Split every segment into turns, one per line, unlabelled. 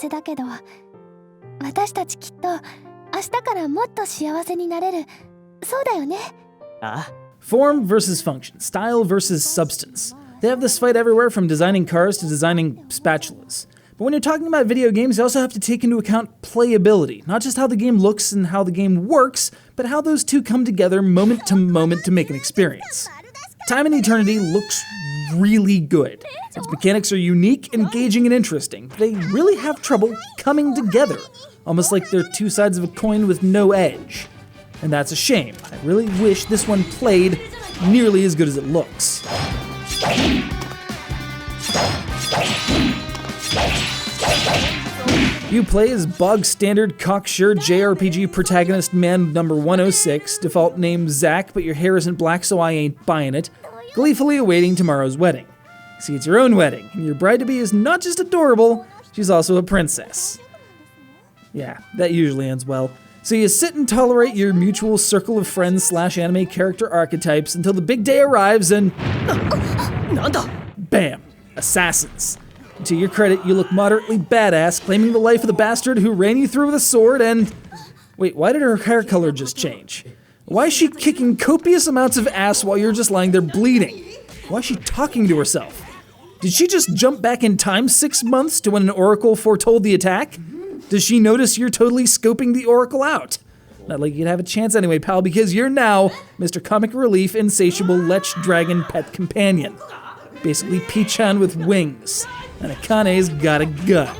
せだけど、私たちきっと明日からもっと幸せになれる。そうだよね。
Form versus function, style versus substance. They have this fight everywhere from designing cars to designing spatulas. But when you're talking about video games, you also have to take into account playability. Not just how the game looks and how the game works, but how those two come together moment to make an experience. Time and Eternity looks really good. Its mechanics are unique, engaging, and interesting. They really have trouble coming together, almost like they're two sides of a coin with no edge. And that's a shame. I really wish this one played nearly as good as it looks. You play as bog-standard cocksure JRPG protagonist man number 106, default name Zack, but your hair isn't black so I ain't buying it, gleefully awaiting tomorrow's wedding. See, it's your own wedding, and your bride-to-be is not just adorable, she's also a princess. Yeah, that usually ends well. So you sit and tolerate your mutual circle of friends / anime character archetypes until the big day arrives and... Bam! Assassins. To your credit, you look moderately badass, claiming the life of the bastard who ran you through with a sword and... Wait, why did her hair color just change? Why is she kicking copious amounts of ass while you're just lying there bleeding? Why is she talking to herself? Did she just jump back in time 6 months to when an oracle foretold the attack? Does she notice you're totally scoping the oracle out? Not like you'd have a chance anyway, pal, because you're now Mr. Comic Relief Insatiable Lech Dragon Pet Companion. Basically Pichan with wings. And Akane's got a gun.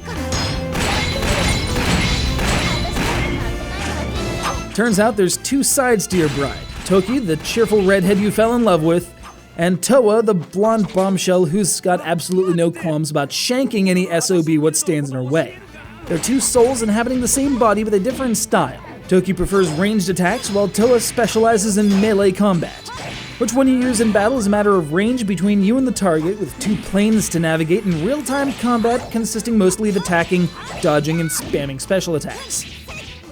Turns out there's two sides to your bride. Toki, the cheerful redhead you fell in love with, and Toa, the blonde bombshell who's got absolutely no qualms about shanking any SOB what stands in her way. They're two souls inhabiting the same body with a different style. Toki prefers ranged attacks, while Toa specializes in melee combat. Which one you use in battle is a matter of range between you and the target, with two planes to navigate in real-time combat consisting mostly of attacking, dodging, and spamming special attacks.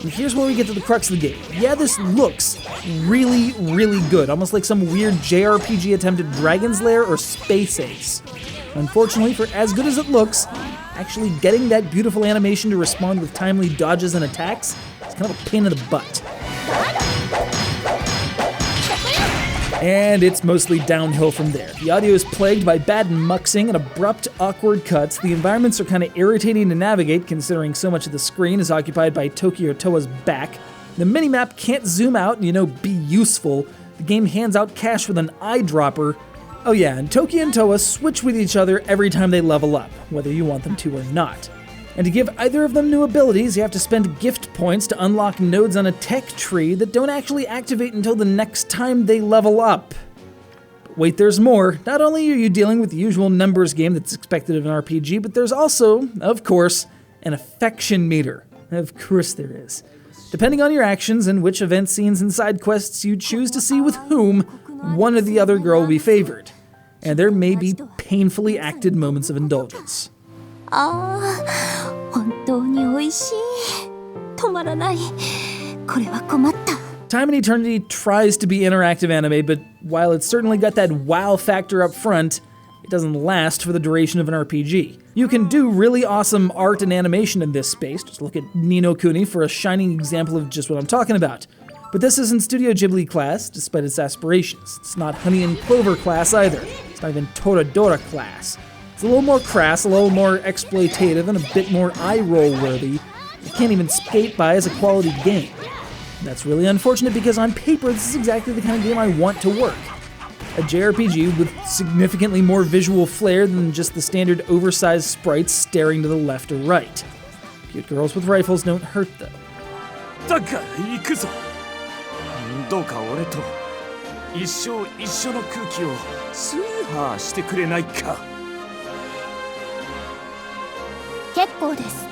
And here's where we get to the crux of the game. Yeah, this looks really, really good, almost like some weird JRPG attempt at Dragon's Lair or Space Ace. Unfortunately, for as good as it looks, actually getting that beautiful animation to respond with timely dodges and attacks is kind of a pain in the butt. And it's mostly downhill from there. The audio is plagued by bad muxing and abrupt, awkward cuts. The environments are kind of irritating to navigate, considering so much of the screen is occupied by Toki or Toa's back. The minimap can't zoom out and, be useful. The game hands out cash with an eyedropper. Oh yeah, and Toki and Toa switch with each other every time they level up, whether you want them to or not. And to give either of them new abilities, you have to spend gift points to unlock nodes on a tech tree that don't actually activate until the next time they level up. But wait, there's more. Not only are you dealing with the usual numbers game that's expected of an RPG, but there's also, of course, an affection meter. Of course there is. Depending on your actions and which event scenes and side quests you choose to see with whom, one or the other girl will be favored. And there may be painfully acted moments of indulgence.
本当に美味しい。止まらない。これは困った。
Time and Eternity tries to be interactive anime, but while it's certainly got that wow factor up front, it doesn't last for the duration of an RPG. You can do really awesome art and animation in this space. Just look at Ni no Kuni for a shining example of just what I'm talking about. But this isn't Studio Ghibli class, despite its aspirations. It's not Honey and Clover class either. It's not even Toradora class. It's a little more crass, a little more exploitative, and a bit more eye-roll worthy. It can't even skate by as a quality game. That's really unfortunate because on paper, this is exactly the kind of game I want to work. A JRPG with significantly more visual flair than just the standard oversized sprites staring to the left or right. Cute girls with rifles don't hurt though.
だから行くぞ。どうか俺と一生一緒の空気をスーハーしてくれないか。
結構です。